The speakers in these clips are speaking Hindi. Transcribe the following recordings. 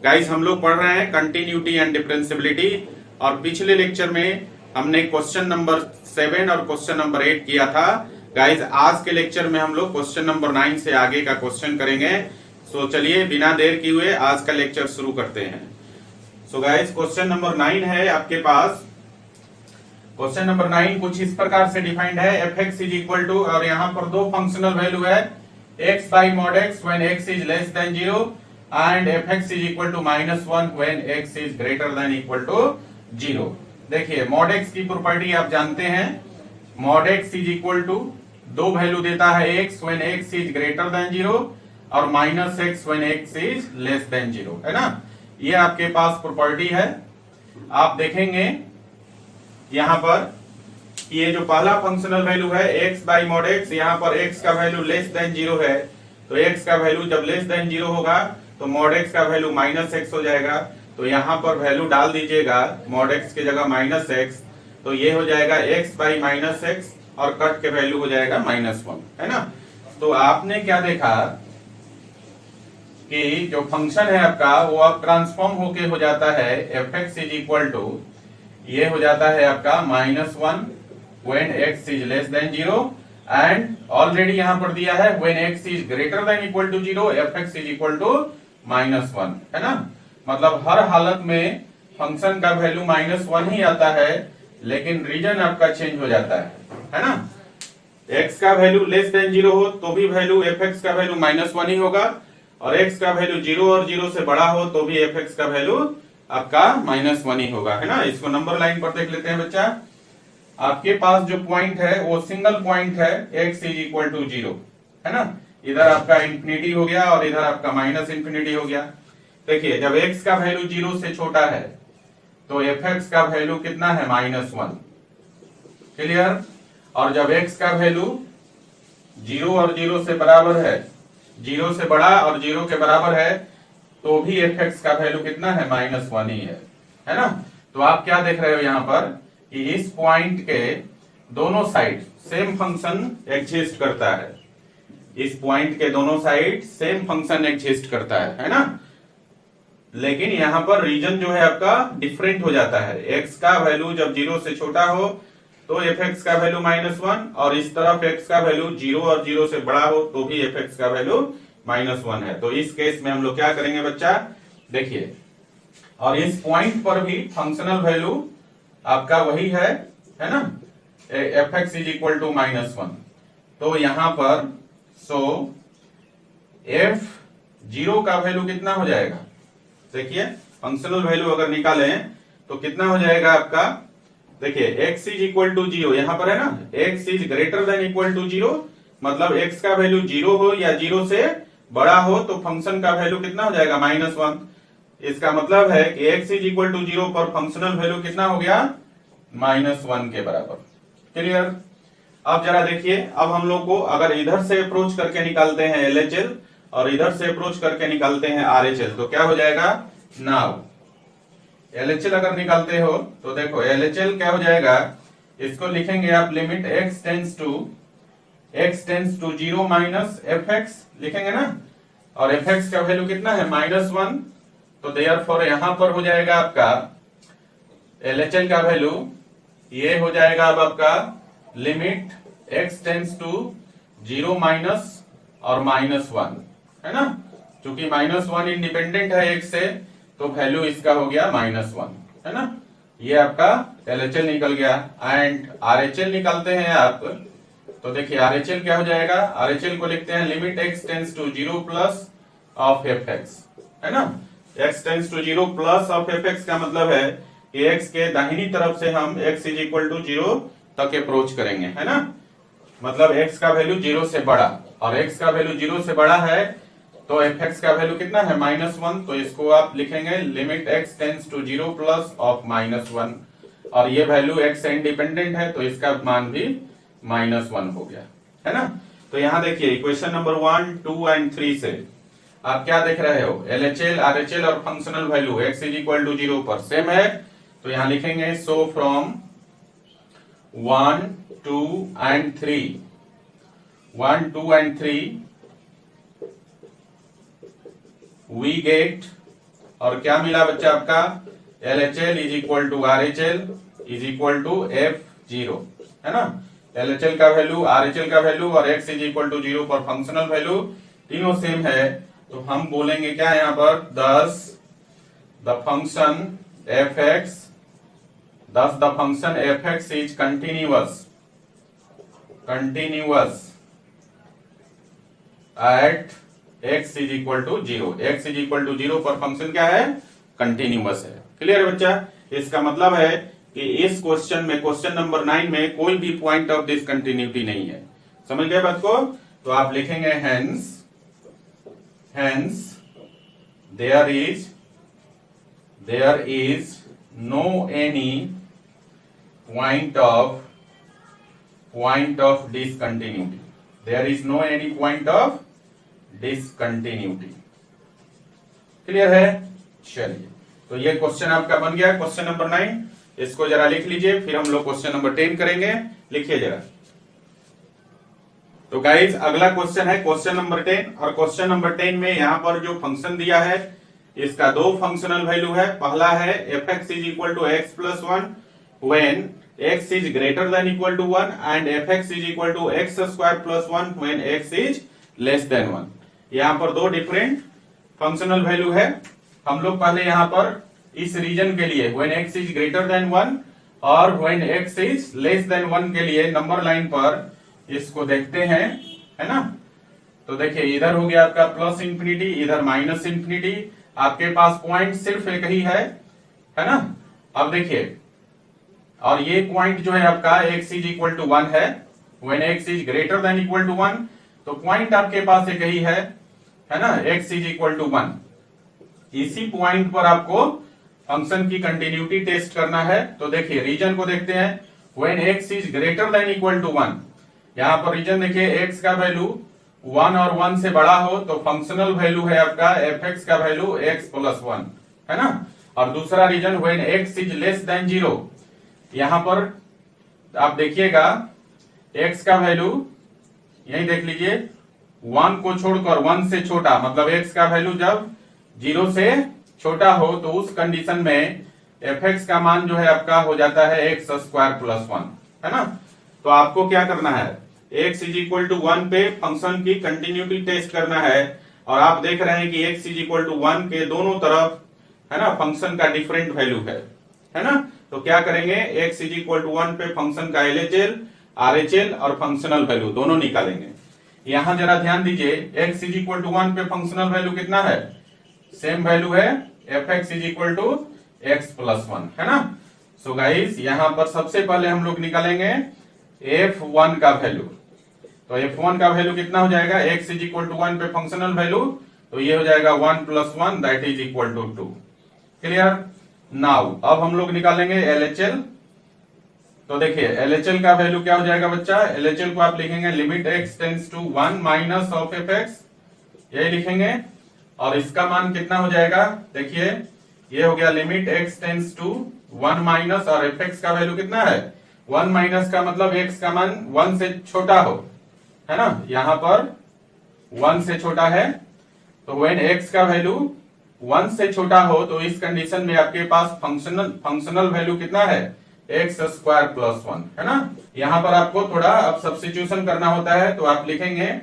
गाइस हम लोग पढ़ रहे हैं कंटिन्यूटी एंड डिफरेंशियबिलिटी और पिछले लेक्चर में हमने क्वेश्चन नंबर 7 और क्वेश्चन नंबर 8 किया था। गाइस आज के लेक्चर में हम लोग क्वेश्चन नंबर 9 से आगे का क्वेश्चन करेंगे। सो चलिए बिना देर किए हुए आज का लेक्चर शुरू करते हैं। सो गाइस क्वेश्चन नंबर 9 है आपके पास। क्वेश्चन नंबर 9 कुछ इस प्रकार से डिफाइंड है, f x is equal to, और यहाँ पर दो फंक्शनल वैल्यू है, x by mod x when x is less than 0 and fx is equal to -1 when x is greater than equal to 0। देखिए mod x की प्रॉपर्टी आप जानते हैं, mod x is equal to दो वैल्यू देता है x when x is greater than 0 और -x when x is less than 0, है ना। ये आपके पास प्रॉपर्टी है। आप देखेंगे यहाँ पर ये जो पहला फंक्शनल वैल्यू है x बाई मॉड x, यहाँ पर x का वैल्यू लेस देन 0 है, तो x का वैल्यू जब लेस देन 0 होगा तो मॉड x का वैल्यू -x हो जाएगा। तो यहाँ पर वैल्यू डाल दीजिएगा मॉड x की जगह -x, तो ये हो जाएगा x बाई -x और कट के वैल्यू हो जाएगा -1, है ना। तो आपने क्या देखा कि जो फंक्शन है आपका वो अब ट्रांसफॉर्म होके हो जाता है fx इज इक्वल टू, ये हो जाता है आपका -1 when x is less than 0 and already यहां पर दिया है when x is greater than equal to 0 fx is equal to -1, है ना। मतलब हर हालत में फंक्शन का वैल्यू -1 ही आता है, लेकिन रीजन आपका चेंज हो जाता है ना। x का वैल्यू लेस देन 0 हो तो भी वैल्यू fx का वैल्यू -1 ही होगा, और x का वैल्यू 0 और 0 से बड़ा हो तो भी fx का वैल्यू आपका -1 ही होगा, है ना। इसको नंबर लाइन पर देख लेते हैं बच्चा। आपके पास जो पॉइंट है वो सिंगल पॉइंट है x इज इक्वल टू 0, है ना। इधर आपका इंफिनिटी हो गया और इधर आपका -इंफिनिटी हो गया। देखिए जब x का वैल्यू 0 से छोटा है तो fx का वैल्यू कितना है -1, क्लियर। और जब x का वैल्यू 0 और 0 से बराबर है, 0 से बड़ा और 0 के बराबर है, तो भी fx का वैल्यू कितना है -1 ही है ना। तो आप क्या देख रहे हो यहाँ पर कि इस पॉइंट के दोनों साइड सेम फंक्शन एग्जिस्ट करता है, इस पॉइंट के दोनों साइड सेम फंक्शन एग्जिस्ट करता है ना। लेकिन यहाँ पर रीजन जो है आपका डिफरेंट हो जाता है। x का वैल्यू जब 0 से छोटा हो तो fx का वैल्यू -1, और इस तरफ x का वैल्यू 0 और 0 से बड़ा हो तो भी fx का वैल्यू -1 है। तो इस केस में हम लोग क्या करेंगे बच्चा, देखिए, और इस पॉइंट पर भी फंक्शनल वैल्यू आपका वही है ना, fx इज इक्वल टू -1। तो यहां पर f0 का वैल्यू कितना हो जाएगा, देखिए फंक्शनल वैल्यू अगर निकालें तो कितना हो जाएगा आपका, देखिए x इज इक्वल टू 0 यहां पर है ना, x is greater than equal to 0, मतलब x का वैल्यू 0 हो या 0 से बड़ा हो तो फंक्शन का वैल्यू कितना हो जाएगा -1। इसका मतलब है कि x इज इक्वल टू 0 पर फंक्शनल वैल्यू कितना हो गया -1 के बराबर, क्लियर। अब जरा देखिए, अब हम लोग को अगर इधर से अप्रोच करके निकालते हैं LHL और इधर से अप्रोच करके निकालते हैं RHL तो क्या हो जाएगा। नाउ LHL अगर निकालते हो तो देखो LHL क्या हो जाएगा, इसको लिखेंगे आप limit x tends to 0 minus fx लिखेंगे ना, और fx का वैल्यू कितना है -1, तो देयरफॉर यहां पर हो जाएगा आपका LHL का वैल्यू, ये हो जाएगा अब आपका limit x tends to 0 minus और -1, है ना। क्योंकि -1 इंडिपेंडेंट है x से तो वैल्यू इसका हो गया -1, है ना। ये आपका LHL निकल गया। एंड RHL निकालते हैं आप तो देखिए RHL क्या हो जाएगा, RHL को लिखते हैं limit x tends to 0 plus of fx, है ना। x tends to 0 plus of fx का मतलब है कि x के दाहिनी तरफ से हम x इज इक्वल टू 0 तक अप्रोच करेंगे, है ना। मतलब x का वैल्यू 0 से बड़ा, और x का वैल्यू 0 से बड़ा है तो fx का वैल्यू कितना है -1, तो इसको आप लिखेंगे limit x tends to 0 plus of -1, और ये वैल्यू x से इंडिपेंडेंट है तो इसका मान भी -1 हो गया, है ना। तो यहाँ देखिए इक्वेशन नंबर 1, 2 एंड 3 से आप क्या देख रहे हो, LHL, RHL और functional value x is equal to 0 पर सेम है, तो यहां लिखेंगे so from 1, 2 and 3, 1, 2 and 3 we get और क्या मिला बच्चा आपका LHL is equal to RHL is equal to F0, है ना। LHL का वैल्यू, RHL का वैल्यू और x इज इक्वल टू 0 पर फंक्शनल वैल्यू तीनों सेम है, तो हम बोलेंगे क्या यहाँ पर, thus the function fx is continuous at x is equal to 0, x is equal to 0 पर फंक्शन क्या है, कंटिन्यूअस है। क्लियर है बच्चा। इसका मतलब है कि इस क्वेश्चन में, क्वेश्चन नंबर 9 में कोई भी पॉइंट ऑफ डिसकंटिन्यूटी नहीं है। समझ गए बात को। तो आप लिखेंगे hence there is no any point of discontinuity, there is no any point of discontinuity। Clear है। चलिए, तो ये क्वेश्चन आपका बन गया क्वेश्चन नंबर 9। इसको जरा लिख लीजिए, फिर हम लोग क्वेश्चन नंबर 10 करेंगे। लिखिए जरा। तो गाइस अगला क्वेश्चन है क्वेश्चन नंबर 10, और क्वेश्चन नंबर 10 में यहाँ पर जो फंक्शन दिया है इसका दो फंक्शनल वैल्यू है। पहला है fx is equal to x plus 1 when x is greater than equal to 1 and fx is equal to x square plus 1 when x is less than 1। यहाँ पर दो डिफरेंट फंक्शनल वैल्यू है। हम लोग पहले यहाँ पर इस रीजन के लिए when x is greater than 1 और when x is less than 1 के लिए नंबर लाइन पर इसको देखते हैं, है ना। तो देखिए इधर हो गया आपका प्लस इंफिनिटी, इधर माइनस इंफिनिटी। आपके पास पॉइंट सिर्फ एक ही है ना। अब देखिए, और ये पॉइंट जो है आपका x इज इक्वल टू 1 है, when x is greater than equal to 1, तो पॉइंट आपके पास एक ही है ना, x इज इक्वल टू 1। इसी पॉइंट पर आपको फंक्शन की कंटिन्यूटी टेस्ट करना है। तो देखिए रीजन को देखते हैं, when x is greater than equal to 1, यहाँ पर रीजन देखिए x का वैल्यू 1 और 1 से बड़ा हो तो फंक्शनल वैल्यू है आपका fx का वैल्यू x प्लस 1, है ना। और दूसरा region when x is less than 0, यहां पर आप देखिएगा x का वैल्यू यही देख लीजिए 1 को छोड़कर 1 से छोटा, मतलब x का वैल्यू जब 0 से छोटा हो तो उस कंडीशन में fx का मान जो है आपका हो जाता है x स्क्वायर प्लस 1, है ना। तो आपको क्या करना है, x इज इक्वल टू 1 पे फंक्शन की कंटिन्यूटी टेस्ट करना है। और आप देख रहे हैं कि x इज इक्वल टू 1 के दोनों तरफ, है ना, फंक्शन का डिफरेंट वैल्यू है ना। तो क्या करेंगे, x इज इक्वल टू 1 पे फंक्शन का LHL, RHL और फंक्शनल वैल्यू दोनों निकालेंगे। यहां जरा ध्यान दीजिए, x इज इक्वल टू 1 पे फंक्शनल वैल्यू कितना है, सेम वैल्यू है fx is equal to x plus 1, है ना। सो गाइस यहां पर सबसे पहले हम लोग निकालेंगे f1 का वैल्यू। तो f1 का वैल्यू कितना हो जाएगा, x इज इक्वल टू 1 पे फंक्शनल वैल्यू, तो ये हो जाएगा 1 plus 1 that is equal to 2। Clear. Now अब हम लोग निकालेंगे LHL। तो देखिए LHL का वैल्यू क्या हो जाएगा बच्चा, LHL को आप लिखेंगे limit x tends to 1 minus of fx, यही लिखेंगे। और इसका मान कितना हो जाएगा, देखिए ये हो गया limit x tends to 1 minus, और fx का वैल्यू कितना है 1 माइनस का मतलब x का मान 1 से छोटा हो, है ना। यहां पर 1 से छोटा है, तो व्हेन x का वैल्यू 1 से छोटा हो तो इस कंडीशन में आपके पास फंक्शनल वैल्यू कितना है x स्क्वायर प्लस 1, है ना। यहां पर आपको थोड़ा अब सब्स्टिट्यूशन करना होता है, तो आप लिखेंगे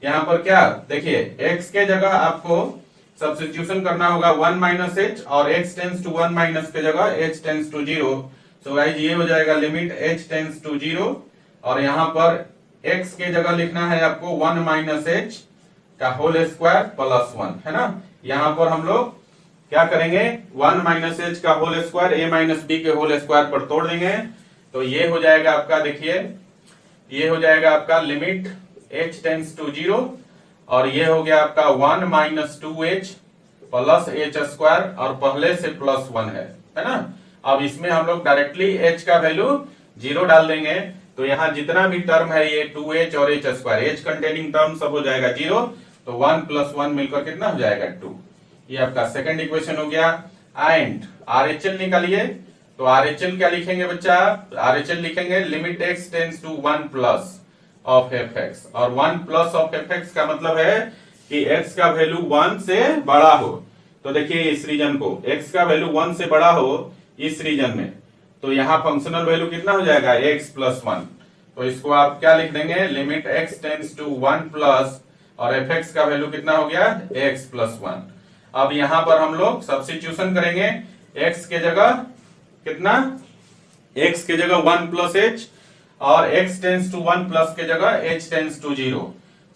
यहां पर क्या, देखिए x के जगह आपको सब्स्टिट्यूशन करना होगा 1 माइनस h, और x टेंस टू 1 माइनस के जगह h tends to 0। So guys ये हो जाएगा लिमिट h टेंस टू 0, और यहां पर x के जगह लिखना है आपको 1 माइनस h का होल स्क्वायर प्लस 1, है ना। यहां पर हम लोग क्या करेंगे, 1 माइनस h का whole square a minus b के होल स्क्वायर पर तोड़ देंगे। तो ये हो जाएगा आपका, देखिए ये हो जाएगा आपका लिमिट h टेंस टू 0, और ये हो गया आपका 1 minus 2h plus h square, और पहले से प्लस 1 है ना। अब इसमें हम लोग डायरेक्टली h का वैल्यू 0 डाल देंगे, तो यहाँ जितना भी टर्म है ये 2h और h square, h containing term सब हो जाएगा 0, तो 1 प्लस 1 मिलकर कितना हो जाएगा 2। ये आपका सेकंड इक्वेशन हो गया। एंड RHL निकालिए। तो RHL क्या लिखेंगे बच्चा, RHL लिखेंगे limit x tends to 1 plus of fx, और 1 प्लस ऑफ fx का मतलब है कि x का वैल्यू 1 से बड़ा हो, तो देखिए इस रीजन को x का वैल्यू 1 से बड़ा हो इस रीजन में, तो यहाँ फंक्शनल वैल्यू कितना हो जाएगा x प्लस 1। तो इसको आप क्या लिख देंगे, limit x tends to 1 plus और fx का वैल्यू कितना हो गया x प्लस 1। अब यहाँ पर हम लोग सब्स्टिट्यूशन करेंगे, x के जगह कितना, x के जगह 1 प्लस h और x टेंड्स टू 1 प्लस के जगह h tends to 0।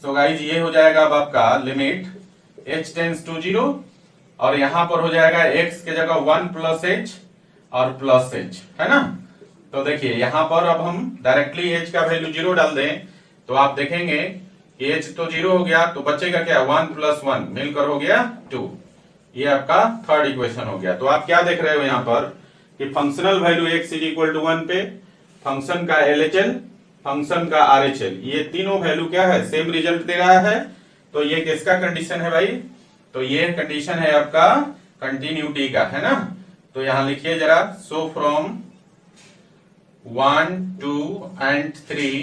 So guys ये हो जाएगा अब आपका लिमिट h टेंड्स टू 0 और यहां पर हो जाएगा x के जगह 1 प्लस h और प्लस h, है ना। तो देखिए यहां पर अब हम डायरेक्टली h का वैल्यू 0 डाल दें तो आप देखेंगे कि h तो 0 हो गया, तो बचेगा क्या 1 प्लस 1 मिलकर हो गया 2। ये आपका थर्ड इक्वेशन हो गया। तो आप क्या देख रहे हो यहाँ पर कि functional value x is equal to 1 पे फंक्शन का LHL, फंक्शन का RHL, ये तीनों वैल्यू क्या है सेम रिजल्ट दे रहा है। तो ये किसका कंडीशन है भाई, तो ये कंडीशन है आपका कंटिन्यूटी का, है ना। तो यहां लिखिए जरा, so from 1 2 and 3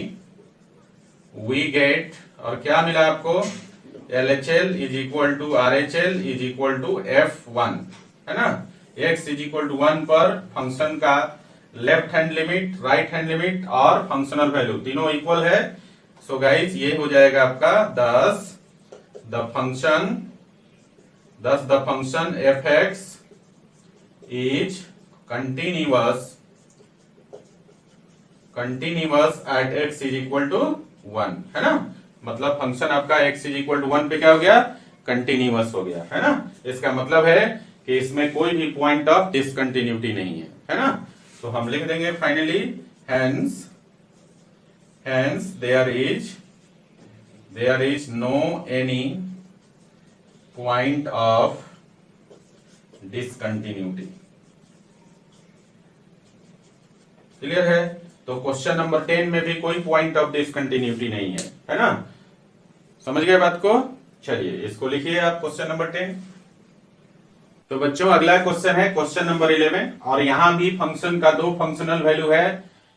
we get, और क्या मिला आपको, LHL is equal to RHL is equal to F1, है ना। x इज इक्वल टू 1 पर फंक्शन का left hand limit, right hand limit और फंक्शनल वैल्यू तीनों इक्वल है। सो गाइज ये हो जाएगा आपका 10 the function fx is continuous at x is equal to 1, है ना। मतलब फंक्शन आपका x is equal to 1 पे क्या हो गया, कंटिन्यूअस हो गया, है ना। इसका मतलब है कि इसमें कोई भी पॉइंट ऑफ डिसकंटिन्यूटी नहीं है ना। तो हम लिख देंगे finally hence there is no any point of discontinuity। Clear है। तो क्वेश्चन नंबर 10 में भी कोई पॉइंट ऑफ डिसकंटिन्यूटी नहीं है ना। समझ गए बात को। चलिए इसको लिखिए आप क्वेश्चन नंबर 10। तो बच्चों अगला क्वेश्चन है क्वेश्चन नंबर 11 और यहां भी फंक्शन का दो फंक्शनल वैल्यू है।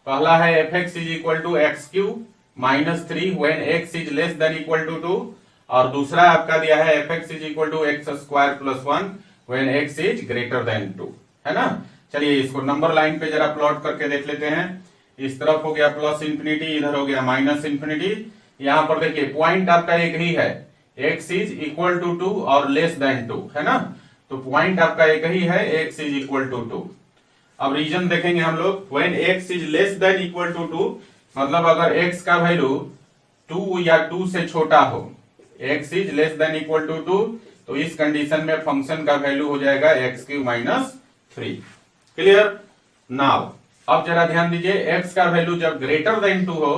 पहला है fx is equal to x cube minus 3 when x is less than equal to 2 और दूसरा आपका दिया है fx is equal to x square plus 1 when x is greater than 2, है ना। चलिए इसको नंबर लाइन पे जरा प्लॉट करके देख लेते हैं। इस तरफ हो गया प्लस इंफिनिटी, इधर हो गया माइनस इंफिनिटी। यहां पर देखिए पॉइंट आपका एक ही है, x इज इक्वल टू 2 और लेस देन 2, है ना। तो पॉइंट आपका एक ही है, x इज इक्वल टू 2। अब रीजन देखेंगे हम लोग, when x is less than equal to 2 मतलब अगर x का वैल्यू 2 या 2 से छोटा हो, x is less than equal to 2, तो इस कंडीशन में फंक्शन का वैल्यू हो जाएगा x cube minus 3। Clear. Now अब जरा ध्यान दीजिए, x का वैल्यू जब ग्रेटर देन 2 हो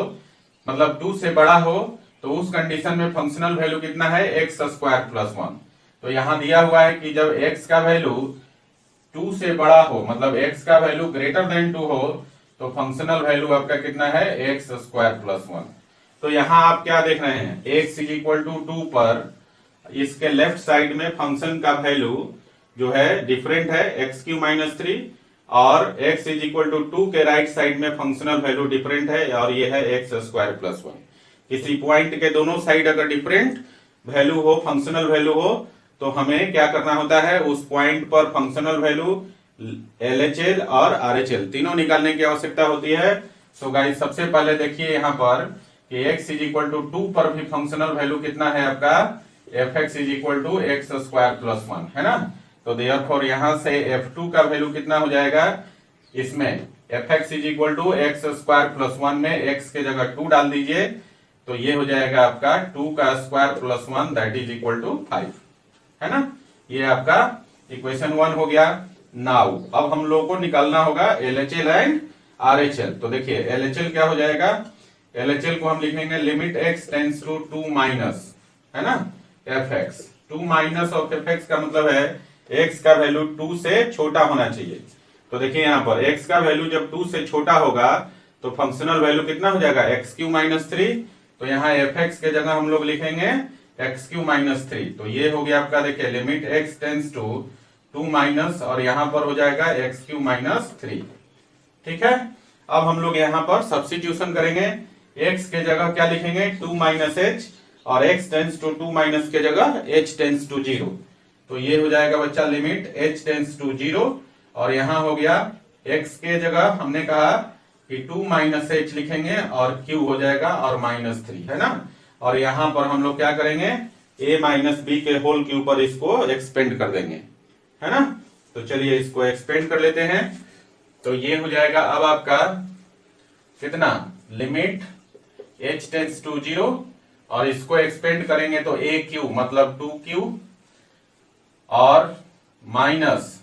मतलब 2 से बड़ा हो तो उस कंडीशन में फंक्शनल वैल्यू कितना है एक्स स्क्वायर प्लस 1। तो यहां दिया हुआ है कि जब x का वैल्यू 2 से बड़ा हो मतलब x का वैल्यू ग्रेटर देन 2 हो तो फंक्शनल वैल्यू आपका कितना है एक्स स्क्वायर प्लस 1। तो यहां आप क्या देख रहे हैं, x इज इक्वल टू 2 पर इसके लेफ्ट साइड में फंक्शन का वैल्यू जो है डिफरेंट है एक्स क्यू माइनस 3 और x इज इक्वल टू 2 के राइट साइड में फंक्शनल वैल्यू डिफरेंट है और ये है एक्स स्क्वायर प्लस 1। किसी पॉइंट के दोनों साइड अगर डिफरेंट वैल्यू हो, फंक्शनल वैल्यू हो, तो हमें क्या करना होता है, उस पॉइंट पर फंक्शनल वैल्यू LHL और RHL तीनों निकालने की आवश्यकता होती है। सो गाइस सबसे पहले देखिए यहाँ पर कि x इज इक्वल टू 2 पर भी फंक्शनल वैल्यू कितना है आपका fx is equal to x square plus 1, है ना। तो देयरफॉर यहां से f2 का वैल्यू कितना हो जाएगा, इसमें fx is equal to x square plus 1 में x के जगह 2 डाल दीजिए तो ये हो जाएगा आपका 2 का square plus 1 that is equal to 5, है ना। ये आपका इक्वेशन 1 हो गया। नाउ अब हम लोगों को निकालना होगा LHL एंड RHL। तो देखिए LHL क्या हो जाएगा, LHL को हम लिखेंगे limit x tends to 2 minus, है ना, fx। 2 माइनस ऑफ fx का मतलब है x का वैल्यू 2 से छोटा होना चाहिए। तो देखिए यहाँ पर x का वैल्यू जब 2 से छोटा होगा तो फंक्शनल वैल्यू कितना हो जाएगा एक्स क्यू माइनस 3। तो यहाँ fx के जगह हम लोग लिखेंगे एक्स क्यू माइनस 3। तो ये हो गया आपका देखिए limit x tends to 2 minus और यहाँ पर हो जाएगा एक्स क्यू माइनस 3। ठीक है। अब हम लोग यहाँ पर सब्स्टिट्यूशन करेंगे, x के जगह क्या लिखेंगे 2 माइनस h और x टेंड्स टू 2 माइनस के जगह h टेंड्स टू 0। तो ये हो जाएगा बच्चा लिमिट h टेंस टू 0, और यहां हो गया x के जगह हमने कहा कि 2 माइनस एच लिखेंगे और q हो जाएगा और -3, है ना। और यहां पर हम लोग क्या करेंगे, a माइनस बी के होल के ऊपर इसको एक्सपेंड कर देंगे, है ना। तो चलिए इसको एक्सपेंड कर लेते हैं। तो ये हो जाएगा अब आपका कितना, लिमिट h टेंस टू 0, और इसको एक्सपेंड करेंगे तो a क्यू मतलब 2q और माइनस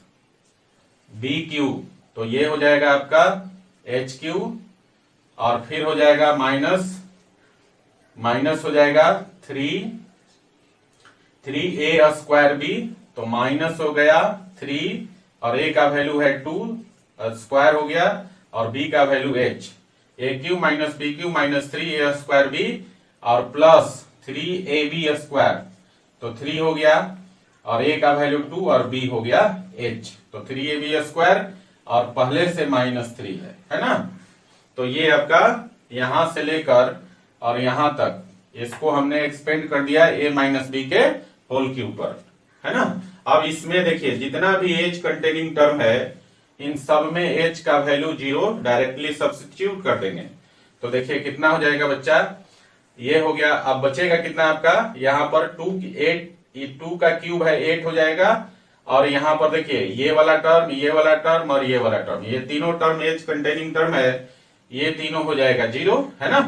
बी क्यू, तो ये हो जाएगा आपका एच क्यू, और फिर हो जाएगा माइनस हो जाएगा 3a स्क्वायर बी, तो माइनस हो गया 3, और a का वैल्यू है 2 स्क्वायर हो गया, और b का value h, a cube minus b cube minus 3a square b और प्लस 3ab स्क्वायर, तो 3 हो गया, और a का वैल्यू 2 और b हो गया h, तो 3ab स्क्वायर और पहले से -3 है ना। तो ये आपका यहां से लेकर और यहां तक इसको हमने एक्सपेंड कर दिया a माइनस बी के होल के ऊपर, है ना। अब इसमें देखिए जितना भी h कंटेनिंग टर्म है इन सब में h का वैल्यू 0 डायरेक्टली सब्स्टिट्यूट कर देंगे। तो देखिए कितना हो जाएगा बच्चा, ये हो गया। अब बचेगा कितना आपका, यहाँ पर 2 का क्यूब है 8 हो जाएगा, और यहाँ पर देखिए ये वाला टर्म, ये वाला टर्म और ये वाला टर्म, ये तीनों टर्म एच कंटेनिंग टर्म है, ये तीनों हो जाएगा 0, है ना।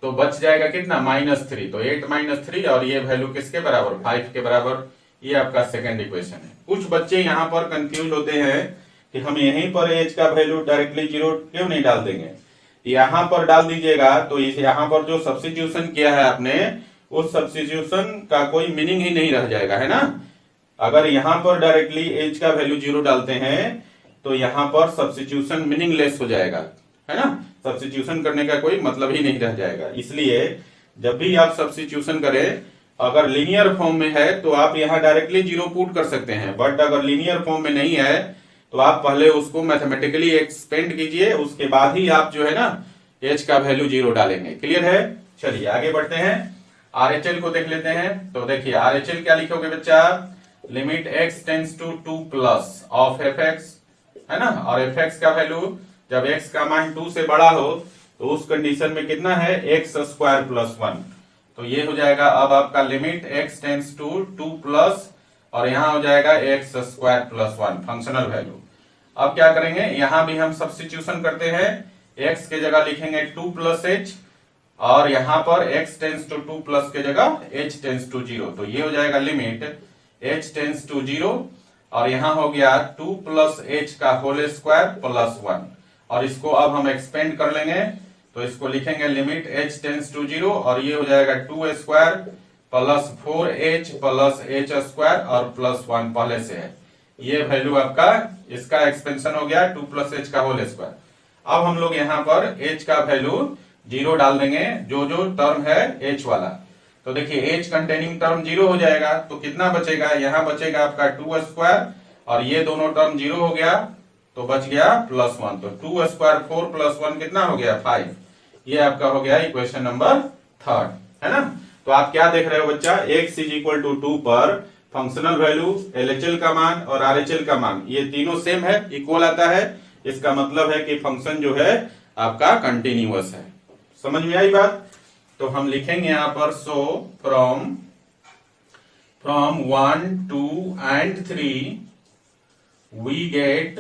तो बच जाएगा कितना, -3, तो 8 -3, और ये वैल्यू किसके बराबर, 5 के बराबर। ये आपका सेकंड इक्वेशन है। कुछ बच्चे यहाँ पर कंफ्यूज होते हैं कि हम यहीं पर एच का वैल्यू डायरेक्टली 0 क्यों नहीं डाल देंगे, यहाँ पर डाल दीजिएगा। तो यहाँ पर जो सब्स्टिट्यूशन किया है आपने, उस सब्स्टिट्यूशन का कोई मीनिंग ही नहीं रह जाएगा, है ना। अगर यहाँ पर डायरेक्टली एच का वैल्यू 0 डालते हैं तो यहाँ पर सब्स्टिट्यूशन मीनिंगलेस हो जाएगा, है ना। सब्स्टिट्यूशन करने का कोई मतलब ही नहीं रह जाएगा। इसलिए जब भी आप सब्स्टिट्यूशन करें, अगर लीनियर फॉर्म में है तो आप यहाँ डायरेक्टली 0 पुट कर सकते हैं, बट अगर लीनियर फॉर्म में नहीं है तो आप पहले उसको मैथमेटिकली एक्सपेंड कीजिए, उसके बाद ही आप जो है ना एच का वैल्यू 0 डालेंगे। क्लियर है। चलिए आगे बढ़ते हैं, आरएचएल को देख लेते हैं। तो देखिए आरएचएल क्या लिखोगे बच्चा, limit x tends to 2 plus of f x, है ना। और एफ एक्स का वैल्यू जब x का मान 2 से बड़ा हो तो उस कंडीशन में कितना है, x स्क्वायर प्लस 1। तो ये हो जाएगा अब आपका limit x tends to 2 plus, और यहां हो जाएगा x square plus 1 functional value. अब क्या करेंगे, यहां भी हम सब्स्टिट्यूशन करते हैं, x के जगह लिखेंगे 2 प्लस h, और यहां पर x टेंस टू 2 प्लस के जगह h टेंस टू 0। तो ये हो जाएगा लिमिट h टेंस टू 0, और यहां हो गया 2 प्लस h का होल स्क्वायर प्लस 1, और इसको अब हम एक्सपेंड कर लेंगे। तो इसको लिखेंगे लिमिट h टेंस टू 0, और ये हो जाएगा 2 square plus 4h plus h square और प्लस 1 पहले से है। ये वैल्यू आपका इसका एक्सपेंशन हो गया 2 प्लस h का होल स्क्वायर। अब हम लोग यहाँ पर h का वैल्यू 0 डाल देंगे, जो जो टर्म है h वाला। तो देखिए h कंटेनिंग टर्म 0 हो जाएगा, तो कितना बचेगा, यहाँ बचेगा आपका 2 स्क्वायर, और ये दोनों टर्म 0 हो गया तो बच गया प्लस 1। तो 2 स्क्वायर 4 प्लस 1 कितना हो गया, 5। ये आपका हो गया इक्वेशन नंबर 3, है ना। तो आप क्या देख रहे हो बच्चा, x इज इक्वल टू 2 पर फंक्शनल वैल्यू, एलएचएल का मान और आरएचएल का मान ये तीनों सेम है, इक्वल आता है। इसका मतलब है कि फंक्शन जो है आपका कंटिन्यूअस है। समझ में आई बात। तो हम लिखेंगे यहां पर so from 1 2 and 3 we get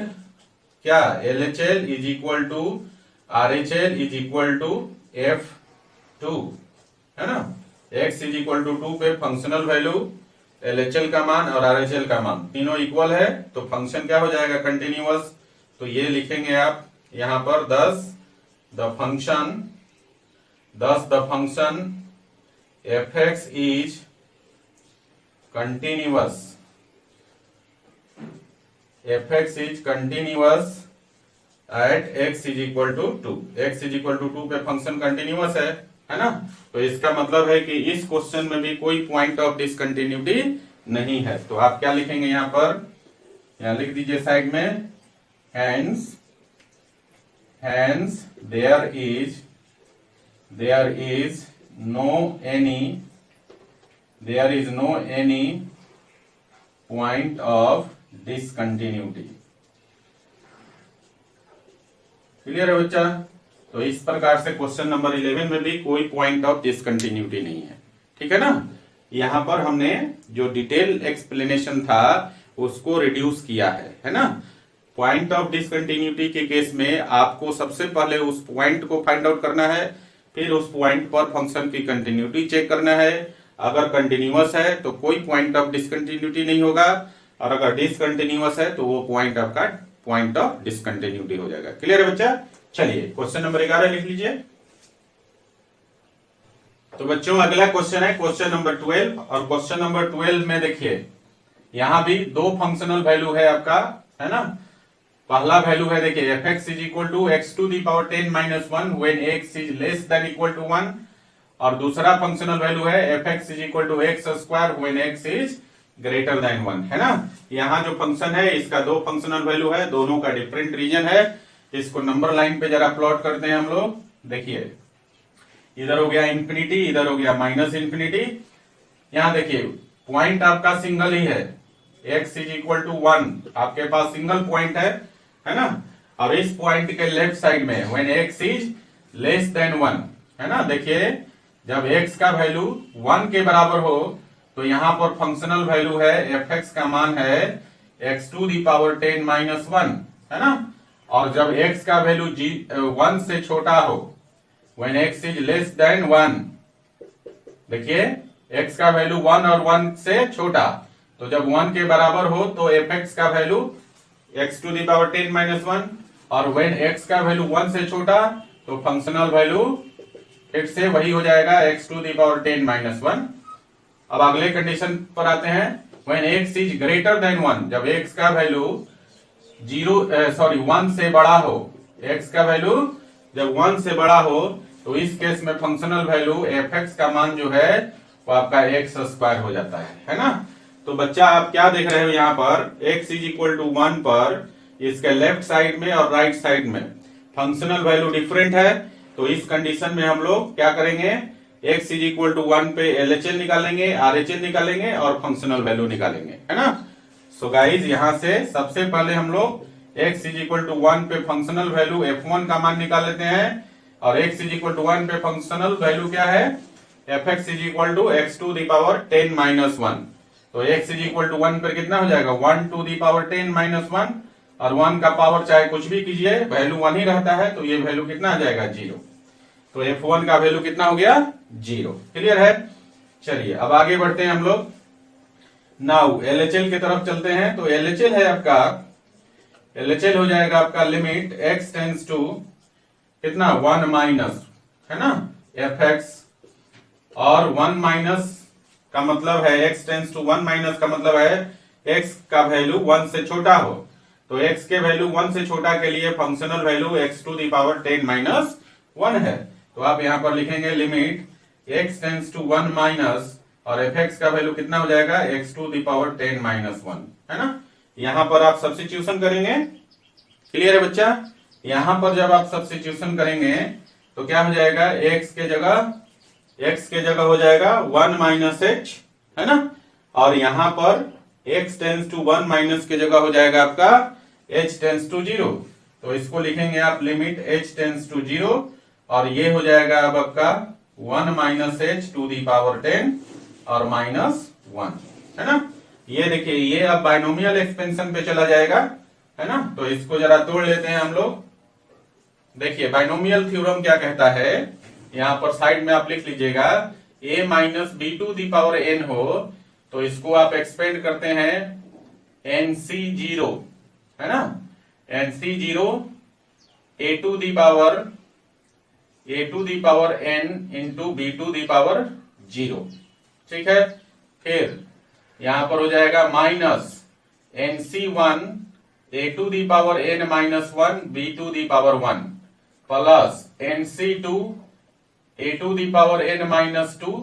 क्या, LHS is equal to RHS is equal to F2, है ना। x इज इक्वल टू 2 पे फंक्शनल वैल्यू, एलएचएल का मान और आरएचएल का मान तीनों इक्वल है, तो फंक्शन क्या हो जाएगा, कंटिन्यूअस। तो ये लिखेंगे आप यहां पर 10 the function fx is continuous, fx is continuous at x is equal to 2। x is equal to 2 पे फंक्शन कंटिन्यूअस है ना। तो इसका मतलब है कि इस क्वेश्चन में भी कोई पॉइंट ऑफ डिसकंटिन्यूटी नहीं है। तो आप क्या लिखेंगे यहां पर, यहां लिख दीजिए साइड में, hence there is no any point of discontinuity. Clear है बच्चा? तो इस प्रकार से क्वेश्चन नंबर 11 में भी कोई पॉइंट ऑफ डिसकंटिन्यूटी नहीं है। ठीक है ना? यहां पर हमने जो डिटेल एक्सप्लेनेशन था उसको रिड्यूस किया है ना? पॉइंट ऑफ डिसकंटिन्यूटी के केस में आपको सबसे पहले उस पॉइंट को फाइंड आउट करना है, फिर उस पॉइंट पर फंक्शन की कंटिन्यूटी चेक करना है। अगर कंटिन्यूअस है तो कोई पॉइंट ऑफ डिसकंटिन्यूटी नहीं होगा, और अगर डिसकंटिन्यूअस है तो वो पॉइंट आपका पॉइंट ऑफ डिसकंटिन्यूटी हो जाएगा। क्लियर है बच्चा? चलिए क्वेश्चन नंबर 11 लिख लीजिए। तो बच्चों अगला क्वेश्चन है क्वेश्चन नंबर 12, और क्वेश्चन नंबर 12 में देखिए यहां भी दो फंक्शनल वैल्यू है आपका, है ना? पहला वैल्यू है देखिए fx is equal to x to the power 10 minus 1 when x is less than equal to 1, और दूसरा फंक्शनल वैल्यू है fx is equal to x square when x is greater than 1, है ना? यहाँ जो फंक्शन है इसका दो फंक्शनल वैल्यू है, दोनों का डिफरेंट रीजन है। इसको नंबर लाइन पे जरा प्लॉट करते हैं हम लोग। देखिए इधर हो गया इंफिनिटी, इधर हो गया माइनस इंफिनिटी। यहाँ देखिए पॉइंट आपका सिंगल ही है, x इज इक्वल टू 1 आपके पास सिंगल पॉइंट है ना? और इस पॉइंट के लेफ्ट साइड में when x is less than 1, है ना? देखिए जब x का वैल्यू 1 के बराबर हो तो यहां पर फंक्शनल वैल्यू है fx का मान है x to the power 10 minus 1, है ना? और जब x का वैल्यू 1 से छोटा हो when x is less than 1, देखिए x का वैल्यू 1 और 1 से छोटा, तो जब 1 के बराबर हो तो fx का value x to the power 10 minus 1, और व्हेन x का वैल्यू 1 से छोटा तो फंक्शनल वैल्यू फिर से वही हो जाएगा x to the power 10 minus 1। अब अगले कंडीशन पर आते हैं, when x is greater than 1, जब x का वैल्यू 1 से बड़ा हो, x का वैल्यू जब 1 से बड़ा हो तो इस केस में फंक्शनल वैल्यू fx का मान जो है वो आपका x स्क्वायर हो जाता है ना? तो बच्चा आप क्या देख रहे हो यहाँ पर x इज इक्वल टू 1 पर इसके लेफ्ट साइड में और राइट साइड में फंक्शनल वैल्यू डिफरेंट है, तो इस कंडीशन में हम लोग क्या करेंगे, x इज इक्वल टू 1 पे LHL निकालेंगे, RHL निकालेंगे और फंक्शनल वैल्यू निकालेंगे, है ना? सो गाइज यहाँ से सबसे पहले हम लोग x इज इक्वल टू 1 पे फंक्शनल वैल्यू f1 का मान निकाल लेते हैं, और x इज इक्वल टू 1 पे फंक्शनल वैल्यू क्या है, fx is equal to x to the power 10 minus 1। तो x इज इक्वल टू 1 पर कितना हो जाएगा, 1 टू दी पावर 10 माइनस 1, और 1 का पावर चाहे कुछ भी कीजिए वैल्यू 1 ही रहता है, तो ये वैल्यू कितना आ जाएगा, 0। तो f1 का वैल्यू कितना हो गया, 0। क्लियर है? चलिए अब आगे बढ़ते हैं हम लोग। नाउ LHL की तरफ चलते हैं। तो LHL है आपका, LHL हो जाएगा आपका लिमिट x टेंस टू कितना, 1 माइनस, है ना, fx, और 1 माइनस का मतलब है x टेंस टू 1 माइनस का मतलब है x का वैल्यू 1 से छोटा हो, तो x के वैल्यू 1 से छोटा के लिए functional value x to the power 10 minus 1 है। तो आप यहां पर लिखेंगे limit x tends to 1 minus, और fx का वैल्यू कितना हो जाएगा, x to the power 10 minus 1, है ना? यहां पर आप सब्स्टिट्यूशन करेंगे। क्लियर है बच्चा? यहां पर जब आप सब्स्टिट्यूशन करेंगे तो क्या हो जाएगा, x के जगह हो जाएगा 1 माइनस h, है ना? और यहां पर x टेंस टू 1 माइनस के जगह हो जाएगा आपका h टेंस टू 0। तो इसको लिखेंगे आप लिमिट h टेंस टू 0, और ये हो जाएगा अब आपका 1 minus h to the power 10 और माइनस 1, है ना? ये देखिए ये अब बाइनोमियल एक्सपेंशन पे चला जाएगा, है ना? तो इसको जरा तोड़ लेते हैं हम लोग। देखिए बाइनोमियल थ्योरम क्या कहता है, यहां पर साइड में आप लिख लीजिएगा, a minus b to the power n हो तो इसको आप एक्सपेंड करते हैं NC0, है ना? NC0 a to the power n into b to the power 0, ठीक है? फिर यहां पर हो जाएगा minus NC1 a to the power n minus 1 b to the power 1 plus NC2 a to the power n minus 2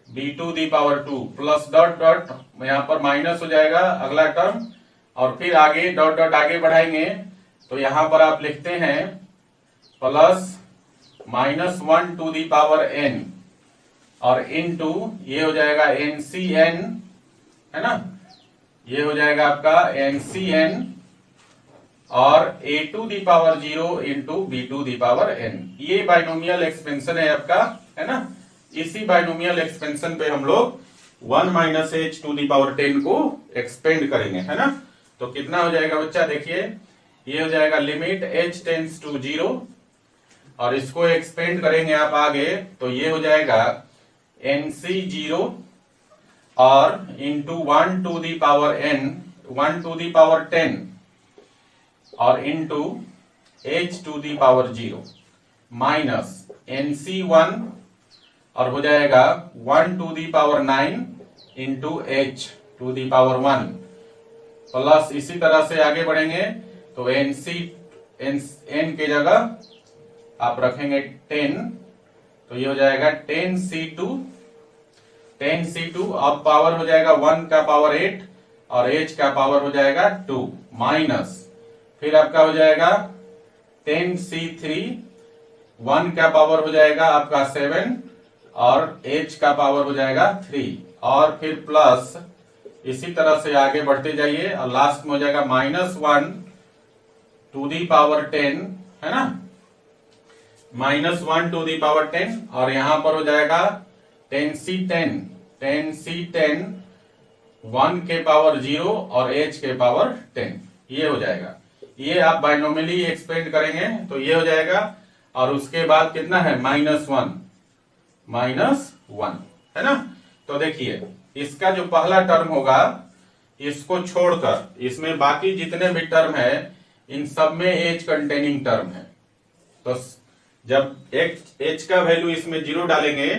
b to the power 2 plus dot dot यहां पर माइनस हो जाएगा अगला टर्म, और फिर आगे डॉट डॉट आगे बढ़ाएंगे तो यहां पर आप लिखते हैं plus minus 1 to the power n, और इनटू ये हो जाएगा NCn, है ना? ये हो जाएगा आपका NCN और a to the power 0 into b to the power n। ये बाइनोमियल एक्सपेंशन है आपका, है ना। इसी बाइनोमियल एक्सपेंशन पे हम लोग 1 minus h to the power 10 को एक्सपेंड करेंगे, है ना। तो कितना हो जाएगा बच्चा, देखिए ये हो जाएगा लिमिट h टेंड्स टू 0 और इसको एक्सपेंड करेंगे आप आगे, तो ये हो जाएगा NC 0 और into 1 to the power n 1 to the power 10 और into h to the power 0 minus NC1 और हो जाएगा 1 to the power 9 into h to the power 1 plus इसी तरह से आगे बढ़ेंगे तो n के जगह आप रखेंगे 10, तो ये हो जाएगा 10C2 अब पावर हो जाएगा 1 का पावर 8 और h का पावर हो जाएगा 2 माइनस फिर आपका हो जाएगा 10C3 1 का पावर हो जाएगा आपका 7 और h का पावर हो जाएगा 3 और फिर प्लस इसी तरह से आगे बढ़ते जाइए और लास्ट में हो जाएगा -1 टू दी पावर 10, है ना, -1 टू दी पावर 10 और यहां पर हो जाएगा 10C10 1 के पावर 0 और h के पावर 10, ये हो जाएगा। ये आप बाइनोमियली एक्सपेंड करेंगे तो ये हो जाएगा और उसके बाद कितना है -1 है ना। तो देखिए इसका जो पहला टर्म होगा इसको छोड़कर इसमें बाकी जितने भी टर्म है इन सब में एच कंटेनिंग टर्म है। तो जब एच का वैल्यू इसमें 0 डालेंगे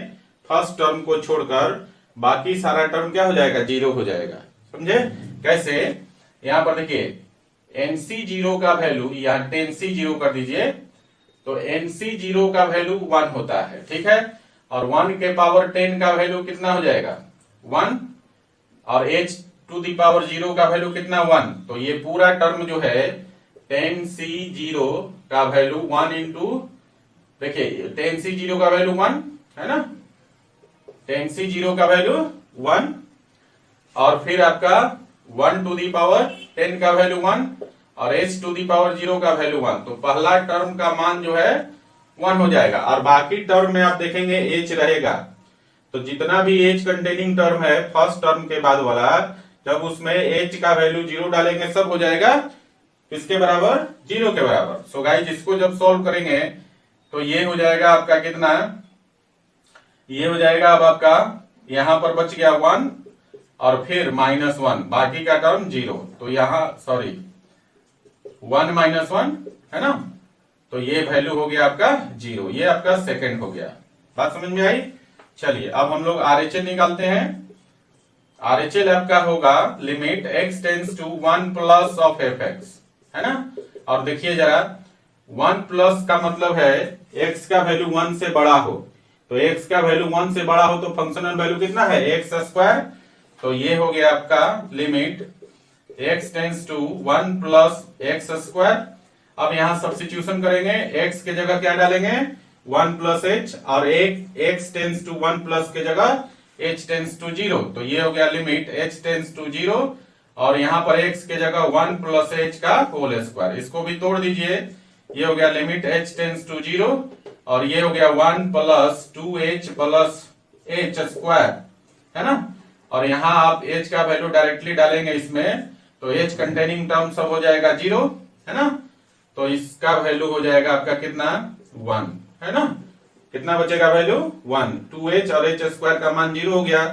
फर्स्ट टर्म को छोड़कर बाकी सारा टर्म क्या हो जाएगा, 0 हो जाएगा। समझे कैसे, यहां पर देखिए NC0 का वैल्यू यहाँ 10C0 कर दीजिए तो NC0 का वैल्यू 1 होता है, ठीक है, और 1 के पावर 10 का वैल्यू कितना हो जाएगा 1 और h टू दी पावर 0 का वैल्यू कितना 1, तो ये पूरा टर्म जो है 10C0 का वैल्यू 1 इंटू, देखिए 10C0 का वैल्यू 1 है ना, 10C0 का वैल्यू 1 और फिर आपका 1 टू दी पावर 10 का वैल्यू 1 और h टू दी पावर 0 का वैल्यू 1, तो पहला टर्म का मान जो है 1 हो जाएगा और बाकी टर्म में आप देखेंगे h रहेगा। तो जितना भी h कंटेनिंग टर्म है फर्स्ट टर्म के बाद वाला, जब उसमें h का वैल्यू 0 डालेंगे सब हो जाएगा किसके बराबर, 0 के बराबर। सो गाइस इसको जब सॉल्व करेंगे तो ये हो जाएगा आपका कितना, ये हो जाएगा अब आपका यहां पर बच गया 1 और फिर -1 बाकी का टर्म 0, तो यहां सॉरी 1 -1 है ना, तो ये वैल्यू हो गया आपका 0, ये आपका सेकंड हो गया। बात समझ में आई। चलिए अब हम लोग RHL निकालते हैं। RHL आपका होगा limit x tends to 1 plus of fx, है ना, और देखिए जरा 1 प्लस का मतलब है x का वैल्यू 1 से बड़ा हो, तो x का वैल्यू 1 से बड़ा हो तो फंक्शनल वैल्यू कितना है x², तो ये हो गया आपका limit x tends to 1 plus x²। अब यहां सब्स्टिट्यूशन करेंगे, x के जगह क्या डालेंगे 1 प्लस h और x टेंड्स टू 1 प्लस के जगह h टेंड्स टू 0, तो ये हो गया लिमिट h टेंड्स टू 0 और यहां पर x के जगह 1 प्लस h का होल स्क्वायर, इसको भी तोड़ दीजिए, ये हो गया लिमिट h टेंड्स टू 0 और ये हो गया 1 प्लस 2h प्लस h², है ना, और यहां आप h का वैल्यू डायरेक्टली डालेंगे इसमें तो h कंटेनिंग टर्म सब हो जाएगा 0, है ना, तो इसका वैल्यू हो जाएगा आपका कितना 1, है ना, कितना बचेगा वैल्यू 1, 2h और h² का मान 0 हो गया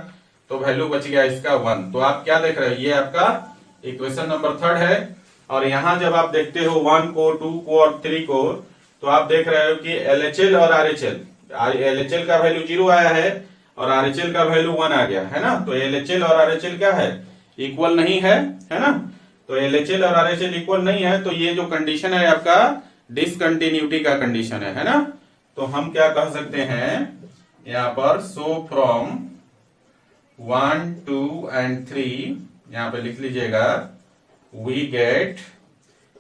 तो वैल्यू बच गया इसका 1। तो आप क्या देख रहे हो, ये आपका इक्वेशन नंबर 3 है और यहां जब आप देखते हो 1 को 2 को और 3 को तो आप देख रहे हो कि LHL और RHL का वैल्यू 0 आया है और RHL का वैल्यू 1 आ गया, है ना, तो LHL और RHL क्या है, इक्वल नहीं है, है ना, तो LHL और RHL इक्वल नहीं है तो ये जो कंडीशन है आपका डिसकंटिन्यूटी का कंडीशन है ना, तो हम क्या कह सकते हैं यहाँ पर सो फ्रॉम 1, 2 and 3 यहाँ पे लिख लीजिएगा we get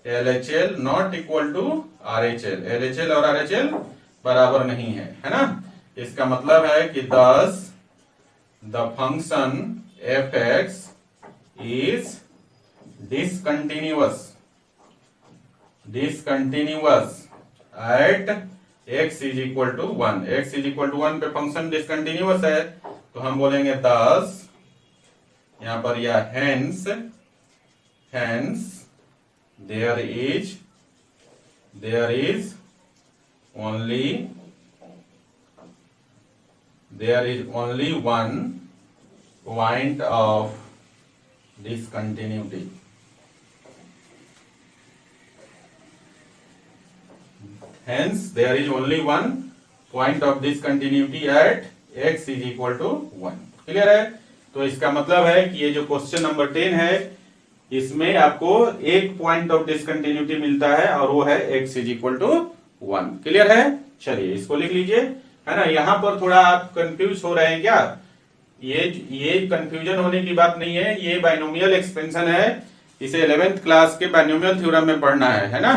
LHL not equal to RHL, LHL और RHL बराबर नहीं है ना, इसका मतलब है कि thus the function fx is discontinuous at x is equal to 1, x is equal to 1 पे फंक्शन डिसकंटिन्यूअस है, तो हम बोलेंगे thus, यहां पर या hence there is only one point of discontinuity. Hence there is only one point of discontinuity at x is equal to 1. Clear है? तो इसका मतलब है कि ये जो क्वेश्चन नंबर 10 है, इसमें आपको एक पॉइंट ऑफ डिसकंटिन्यूटी मिलता है और वो है x is equal to 1. Clear है? चलिए इसको लिख लीजिए, है ना. यहां पर थोड़ा आप कंफ्यूज हो रहे हैं क्या? ये कंफ्यूजन होने की बात नहीं है, ये बाइनोमियल एक्सपेंशन है, इसे 11th क्लास के बाइनोमियल थ्योरम में पढ़ना है ना.